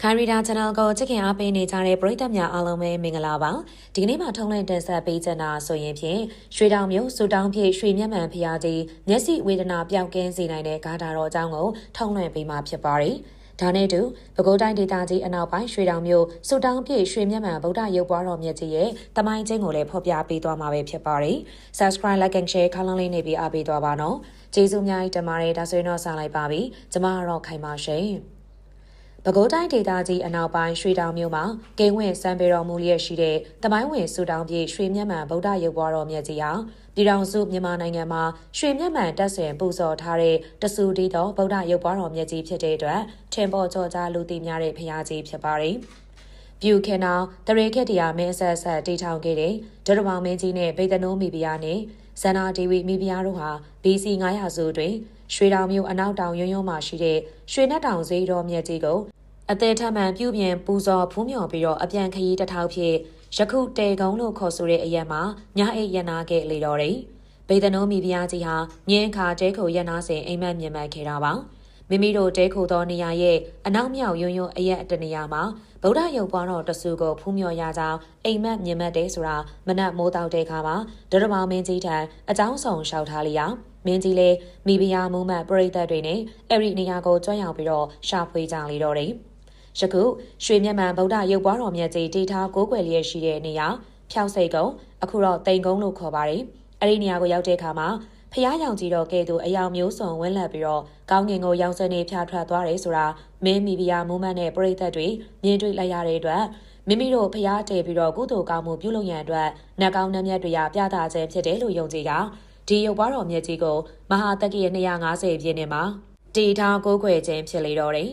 ခိုင်ရီဒါ channel ကိုချစ်ခင်အားပေးနေကြတဲ့ပရိသတ်များအားလုံးပဲမင်္ဂလာပါဒီကနေ့မှာထုံးလင်းတင်ဆက်ပေးချင်တာဆိုရင်ဖြင့်ရွှေတောင်မြို့စူတောင်းဖြစ်ရွှေမျက်မှန်ဖျားကြီးမျက်စိဝေဒနာပျောက်ကင်းစေနိုင်တဲ့ဂါထာတော်အကြောင်းကိုထုံးလင်းပေးမှာဖြစ်ပါတယ်ဒါနဲ့တူပဲခူးတိုင်းဒေသကြီးအနောက်ပိုင်းရွှေတောင်မြို့စူတောင်းဖြစ်ရွှေမျက်မှန်ဗုဒ္ဓရုပ်ပွားတော်မြတ်ကြီးရဲ့တမိုင်းချင်းကိုလည်းဖော်ပြပေးသွားမှာပဲဖြစ်ပါတယ် Subscribe like and share ခါလုံးလေးနေပြီးအားပေးသွားပါနော်ကျေးဇူးအများကြီးတင်ပါတယ်ဒါဆိုရင်တော့ဆက်လိုက်ပါပြီကျမကတော့ခိုင်ပါရှင်ပဲခူးတိုင်းဒေသကြီးအနောက်ပိုင်းရွှေတောင်မြို့မှာကင်းဝင့်စံပေတော်မူလျက်ရှိတဲ့တမိုင်းဝင်စူတောင်းပြည့်ရွှေမျက်မှန်ဗုဒ္ဓရုပ်ပွားတော်မြတ်ကြီးဟာပြည်ထောင်စုမြန်မာနိုင်ငံမှာရွှေမျက်မှန်တပ်ဆင်ပူဇော်ထားတဲ့တဆူတီတော်ဗုဒ္ဓရုပ်ပွားတော်မြတ်ကြီးဖြစ်တဲ့အတွက်ထင်ပေါ်ကျော်ကြားလူသိများတဲ့ဘုရားကြီးဖြစ်ပါတယ်။ပြုခင်တော်တရေခက်တရားမင်းဆက်ဆက်တည်ထောင်ခဲ့တဲ့ဒရမောင်မင်းကြီးနဲ့ဗေဒနိုးမိဖုရားနဲ့ဇန္နာဒေဝီမိဖုရားတို့ဟာ BC 900စုတွင်ရွှေတောင်မြို့အနောက်တောင်ရွံ့မှာရှိတဲ့ရွှေနက်တောင်ဈေးတော်မြတ်ကြီးကိုအသေးထမှန်ပြုပြင်ပူဇော်ဖူးမြော်ပြီးတော့အပြန်ခရီးတစ်ထောက်ဖြစ်ယခုတေကုန်းလို့ခေါ်ဆိုတဲ့အရက်မှာညအိတ်ရနာခဲ့လေတော်တယ်။ဗေဒနိုးမိဖုရားကြီးဟာညင်းခါတဲခုရနာစဉ်အိမ်မက်မြင်မှတ်ခဲ့တာပါ။မိမိတို့တဲခုသောနေရာရဲ့အနောက်မြောက်ရွံ့အရက်တနေရာမှာဗုဒ္ဓရုပ်ပွားတော်တဆူကိုဖူးမြော်ရကြောင်းအိမ်မက်မြင်မှတ်တယ်ဆိုတာမနက်မိုးတောက်တဲ့ခါမှာဒရမောင်မင်းကြီးထံအကြောင်းဆောင်လျှောက်ထားလျာမင်းကြီးလည်းမိဖုရားမူမှတ်ပရိသတ်တွေနဲ့အဲ့ဒီနေရာကိုကြွရောက်ပြီးတော့ရှာဖွေကြလေတော့တယ်ယခုရွှေမျက်မှန်ဗုဒ္ဓရုပ်ပွားတော်မြတ်ကြီးတည်ထားကိုးကွယ်လျက်ရှိတဲ့နေရာဖြောက်စိတ်ကုန်းအခုတော့တိန်ကုန်းလို့ခေါ်ပါတယ်။အဲ့ဒီနေရာကိုရောက်တဲ့အခါမှာဖျားရောင်ကြီးတော်ကဲ့သို့အယောင်မျိုးစုံဝန်းလက်ပြီးတော့ကောင်းကင်ကိုရောင်စနေဖြာထွက်သွားတယ်ဆိုတာမင်းမိဖုရားမူမှတ်နဲ့ပရိသတ်တွေမြင်တွေ့လိုက်ရတဲ့အတွက်မိမိတို့ဖျားတည်ပြီးတော့ကုသိုလ်ကောင်းမှုပြုလုပ်ရန်အတွက်နတ်ကောင်းနတ်မြတ်တွေရပြသခြင်းဖြစ်တယ်လို့ယုံကြည်တာဒီရုပ်ပွားတော်မြတ်ကြီးကိုမဟာတက္ကရာ250ပြည့်နှစ်မှာတည်ထားကိုးကွယ်ခြင်းဖြစ်လေတော့တယ်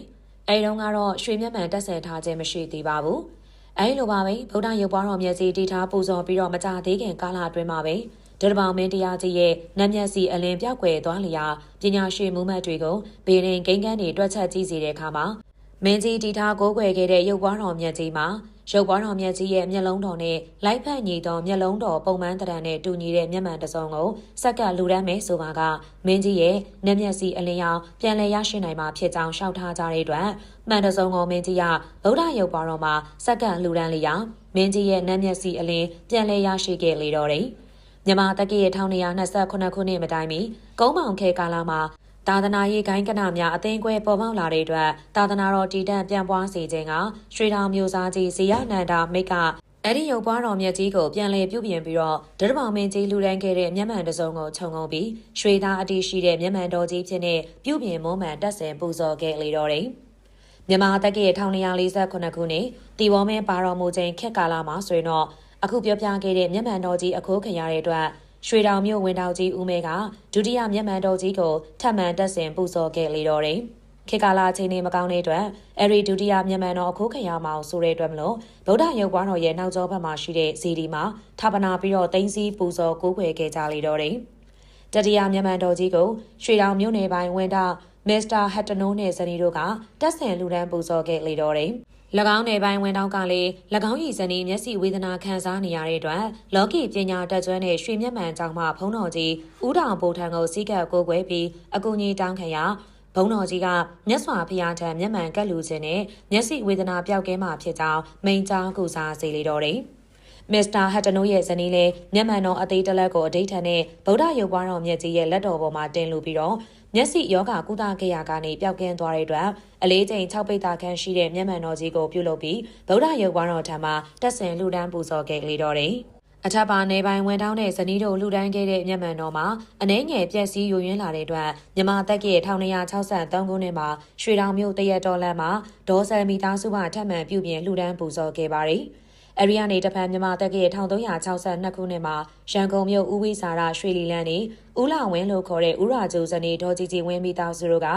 အဲဒီတော့ကတော့ရွှေမျက်မှန်တက်ဆင်ထားခြင်းမရှိသေးပါဘူး။အဲဒီလိုပါပဲဗုဒ္ဓရုပ်ပွားတော်မြတ်ကြီးတည်ထားပူဇော်ပြီးတော့မကြသေးခင်ကာလအတွင်းမှာပဲဒရမောင်မင်းတရားကြီးရဲ့နတ်မျက်စီအလင်းပြောက်ွယ်သွားလျာပညာရွှေမူမှတ်တွေကိုဘေရင်ကိန်းကန်းတွေတွက်ချက်ကြည့်စီတဲ့အခါမှာမင်းကြီးတည်ထားကိုးကွယ်ခဲ့တဲ့ရုပ်ပွားတော်မြတ်ကြီးမှာရုပ်ပွားတော်မြတ်ကြီးရဲ့မျက်လုံးတော်နဲ့လိုက်ဖက်ညီသောမျက်လုံးတော်ပုံမှန်တရံနဲ့တူညီတဲ့မျက်မှန်တစ်စုံကိုစက်ကလူတန်းမယ်ဆိုပါကမင်းကြီးရဲ့နတ်မျက်စီအလင်းရောင်ပြန်လည်ရရှိနိုင်မှာဖြစ်ကြောင်းရှောက်ထားကြတဲ့အတွက်မှန်တစ်စုံကိုမင်းကြီးကဗုဒ္ဓရုပ်ပွားတော်မှာစက်ကလူတန်းလျာမင်းကြီးရဲ့နတ်မျက်စီအလင်းပြန်လည်ရရှိခဲ့လေတော့တယ်မြန်မာတက္ကရာ1228ခုနှစ်မတိုင်မီကုန်းမောင်ခဲကာလမှာသာသနာရေးဂိုင်းကနများအသိအကွဲပေါ်ပေါက်လာတဲ့အတွက်သာသနာတော်တည်တံ့ပြန်ပွားစေခြင်းကရွှေတောင်မြို့သားကြီးဇေယနန္ဒာမိတ်ကအဲ့ဒီရုပ်ပွားတော်မြတ်ကြီးကိုပြန်လည်ပြုပြင်ပြီးတော့ဒရမောင်မင်းကြီးလူတန်းခဲ့တဲ့မျက်မှန်တစ်စုံကိုခြုံငုံပြီးရွှေသားအတီးရှိတဲ့မျက်မှန်တော်ကြီးဖြစ်နေပြုပြင်မွမ်းမံတက်ဆင်ပူဇော်ခဲ့လေတော့တယ်မြန်မာတက္ကရာ1248ခုနှစ်တီဝေါ်မင်းပါတော်မူခြင်းခေတ်ကာလမှာဆိုရင်တော့အခုပြောပြခဲ့တဲ့မျက်မှန်တော်ကြီးအခိုးခံရတဲ့အတွက်ရွှေတောင်မြို့ဝင်တောင်ကြီးဦးမဲကဒုတိယမျက်မှန်တော်ကြီးကိုထပ်မံတက်ဆင်ပူဇော်ခဲ့လေတော့တယ်။ခေတ်ကာလအချိန်နေမကောင်းတဲ့အတွက်အဲဒီဒုတိယမျက်မှန်တော်အခုခံရမှာဆိုတဲ့အတွက်မလို့ဗုဒ္ဓရုပ်ပွားတော်ရဲ့နောက်ကျောဘက်မှာရှိတဲ့ဇီဒီမှာဌာပနာပြီးတော့သိမ်းဆည်းပူဇော်ကိုးကွယ်ခဲ့ကြလေတော့တယ်။တတိယမျက်မှန်တော်ကြီးကိုရွှေတောင်မြို့နယ်ပိုင်းဝင်တာမစ္စတာဟတ်တနိုးနဲ့ဇနီးတို့ကတက်ဆင်လူတန်းပူဇော်ခဲ့လေတော့တယ်။၎င်းနယ်ပိုင်းဝင်တောက်ကလည်း၎င်းရည်စနီးမျက်စိဝေဒနာခံစားနေရတဲ့အတွက်လောကီပညာတတ်ကျွမ်းတဲ့ရွှေမျက်မှန်ကျောင်းမှဘုန်းတော်ကြီးဦးတောင်ပိုထံကိုစီးကပ်ကိုကွယ်ပြီးအကူကြီးတောင်းခံရဘုန်းတော်ကြီးကမြတ်စွာဘုရားထံမျက်မှန်ကပ်လူခြင်းနဲ့မျက်စိဝေဒနာပျောက်ကင်းမှဖြစ်ကြောင်းမိန့်ကြားကူစားစေလေတော့တယ်မစ္စတာဟတ်တနိုးရဲ့ဇနီးလည်းမျက်မှန်တော်အသေးတလက်ကိုအဓိဋ္ဌာန်နဲ့ဗုဒ္ဓရုပ်ပွားတော်မြတ်ကြီးရဲ့လက်တော်ပေါ်မှာတင်လူပြီးတော့မျက်စိယောဂကုသခဲ့ရကနေပျောက်ကင်းသွားတဲ့အတွက်အလေးချိန်6ပိဿာခန့်ရှိတဲ့မျက်မှန်တော်ကြီးကိုပြုလုပ်ပြီးဗုဒ္ဓရုပ်ပွားတော်ထံမှာတက်ဆင်လူတန်းပူဇော်ခဲ့လေတော့တယ်။အထက်ပါနေပိုင်းဝန်တောင်းတဲ့ဇနီးတို့လူတန်းခဲ့တဲ့မျက်မှန်တော်မှာအနှဲငယ်ပြက်စီးယိုယွင်းလာတဲ့အတွက်မြန်မာတက္ကရာ1263ခုနှစ်မှာရွှေတောင်မြို့တရက်တော်လမ်းမှာဒေါ်ဆယ်မီသားစုမှထပ်မံပြုပြင်လူတန်းပူဇော်ခဲ့ပါတယ်။အရီယာနေတဖန်မြန်မာတက္ကရာ1362ခုနှစ်မှာရန်ကုန်မြို့ဦးဝိစာရရွှေလီလန်းနေဦးလာဝင်းလို့ခေါ်တဲ့ဦးရာကျိုးဇနီးဒေါ်ကြည်ကြည်ဝင်းမိသားစုတို့က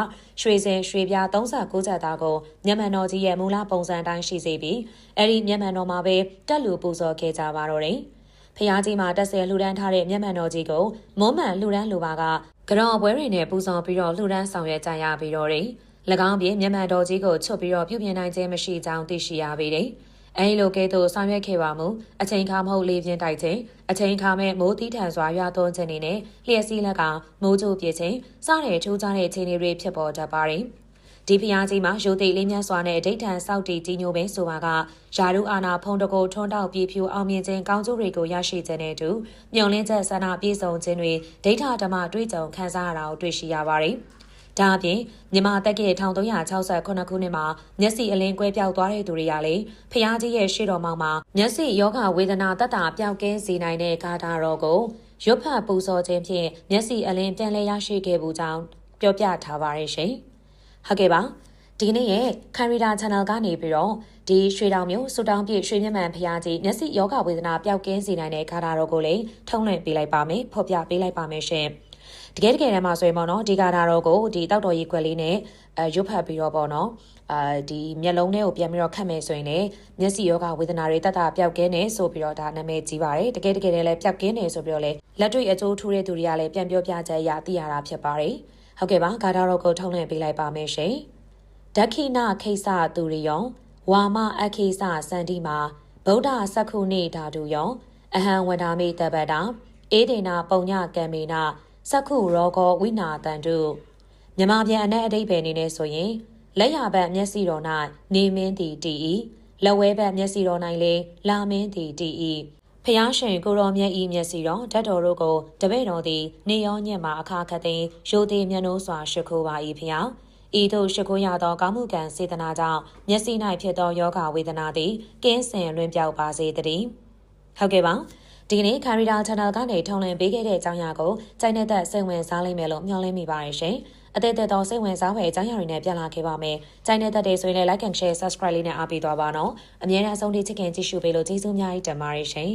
ရွှေစင်ရွှေပြား39ချက်သားကိုမျက်မှန်တော်ကြီးရဲ့မူလပုံစံတိုင်းရှိစေပြီးအဲ့ဒီမျက်မှန်တော်မှာပဲတက်လူပူဇော်ခဲ့ကြပါတော့တယ်။ဖျားကြီးမှာတက်ဆယ်လှူဒန်းထားတဲ့မျက်မှန်တော်ကြီးကိုမုံမှန်လှူဒန်းလိုပါကကြောင်ပွဲတွေနဲ့ပူဇော်ပြီးတော့လှူဒန်းဆောင်ရွက်ကြရပြီးတော့တယ်။၎င်းပြင်မျက်မှန်တော်ကြီးကိုချွတ်ပြီးတော့ပြုပြင်နိုင်ခြင်းမရှိကြောင်းသိရှိရပေတယ်။အဲဒီလိုကဲ့သို့ဆောင်ရွက်ခဲ့ပါမူအချိန်ခါမဟုတ်လေးပြင်းတိုက်ခြင်းအချိန်ခါမဲ့မိုးတီးထန်စွာရွာသွန်းခြင်းတွေနဲ့လျှက်စီးလက်ကမိုးကြိုးပြခြင်းစတဲ့ထူးခြားတဲ့ခြေနေတွေဖြစ်ပေါ်တတ်ပါတယ်။ ဒီဖျားကြီးမှာရိုသေလေးမြတ်စွာနဲ့ဒိဋ္ဌံစောက်တီကြီးညိုပဲဆိုပါကယာရုအာနာဖုံတကိုထွန်းတောက်ပြေဖြူအောင်မြင်ခြင်းကောင်းကျိုးတွေကိုရရှိခြင်းနဲ့အတူမျှော်လင့်ချက်ဆန္ဒပြည့်စုံခြင်းတွေဒိဋ္ဌဓမ္မတွေ့ကြုံခံစားရတာကိုတွေ့ရှိရပါတယ်။ဒါအပြင်မြန်မာတက္ကရာ1368ခုနှစ်မှာမျက်စိအလင်းကွဲပြောက်သွားတဲ့သူတွေကလည်းဖျားကြီးရဲ့ရှေ့တော်မှာမျက်စိယောဂဝေဒနာတက်တာပျောက်ကင်းစေနိုင်တဲ့ဂါထာတော်ကိုရွတ်ဖတ်ပူဇော်ခြင်းဖြင့်မျက်စိအလင်းပြန်လည်ရရှိခဲ့မှုကြောင်းပြောပြထားပါရရှင်။ဟုတ်ကဲ့ပါဒီနေ့ရဲ့ခံရီတာ channel ကနေပြီးတော့ဒီရွှေတောင်မြို့စူတောင်းပြည့်ရွှေမြတ်မှန်ဖျားကြီးမျက်စိယောဂဝေဒနာပျောက်ကင်းစေနိုင်တဲ့ဂါထာတော်ကိုလည်းထုံးလွှင့်ပေးလိုက်ပါမယ်ဖော်ပြပေးလိုက်ပါမယ်ရှင်တကယ်တမ်းမှာဆိုရင်ပေါ့နော်ဒီဂါထာတော်ကိုဒီတောက်တော်ကြီးခွက်လေးနဲ့ရွတ်ဖတ်ပြီးတော့ပေါ့နော်ဒီမျက်လုံးထဲကိုပြန်ပြီးတော့ခတ်မယ်ဆိုရင်လည်းမျက်စိယောဂဝေဒနာတွေတက်တာပျောက်ကင်းနေဆိုပြီးတော့ဒါနာမည်ကြီးပါတယ်တကယ်လည်းပျောက်ကင်းနေဆိုပြီးတော့လည်းလက်တွေ့အကျိုးထူးတဲ့သူတွေကလည်းပြန်ပြောပြချက်အရသိရတာဖြစ်ပါတယ်ဟုတ်ကဲ့ပါဂါထာတော်ကိုထုံးလွှင့်ပေးလိုက်ပါမယ်ရှင်ဒက္ခိဏခိစ္စသူရိယောဝါမအခိစ္စစန္တိမာဗုဒ္ဓစက္ခုနိဓာတုယောအဟံဝဒာမိတပ္ပတာဧဒေနာပုံညကံမေနစက္ခုရောဂောဝိနာတန္တုမြမပြန်အ내အဓိပ္ပာယ်နေနဲ့ဆိုရင်လက်ရဘတ်မျက်စိတော်၌နေမင်းသည်တည်၏လက်ဝဲဘတ်မျက်စိတော်၌လည်းလာမင်းသည်တည်၏ဖျားရှင်ကိုရောမြတ်ဤမျက်စိတော်ဓာတ်တော်တို့ကိုတပည့်တော်သည်နေရောညက်မှာအခါခတ်သိမ်းရိုသေမျက်နှိုးစွာရှိခိုးပါ၏ဖျားဤသို့ရှိခိုးရသောကောင်းမှုကံစေတနာကြောင့်မျက်စိ၌ဖြစ်သောယောဂဝေဒနာသည်ကင်းစင်လွင်ပြောက်ပါစေတည်းဟုတ်ကဲ့ပါဒီနေ့ခံရီတာ channel ကနေထုံးလွှင့်ပေးခဲ့တဲ့အကြောင်းအရာကိုကြိုက်တဲ့စိတ်ဝင်စားလိမ့်မယ်လို့မျှော်လင့်မိပါတယ်ရှင်အသေးသေးတော့စိတ်ဝင်စားဖွယ်အကြောင်းအရာတွေနဲ့ပြန်လာခဲ့ပါမယ်ကြိုက်တဲ့ဆိုရင်လည်း like and share subscribe လေးနဲ့အားပေးသွားပါနော်အမြဲတမ်းအဆုံးထိချစ်ခင်ကြည့်ရှုပေးလို့ကျေးဇူးအများကြီးတင်ပါတယ်ရှင်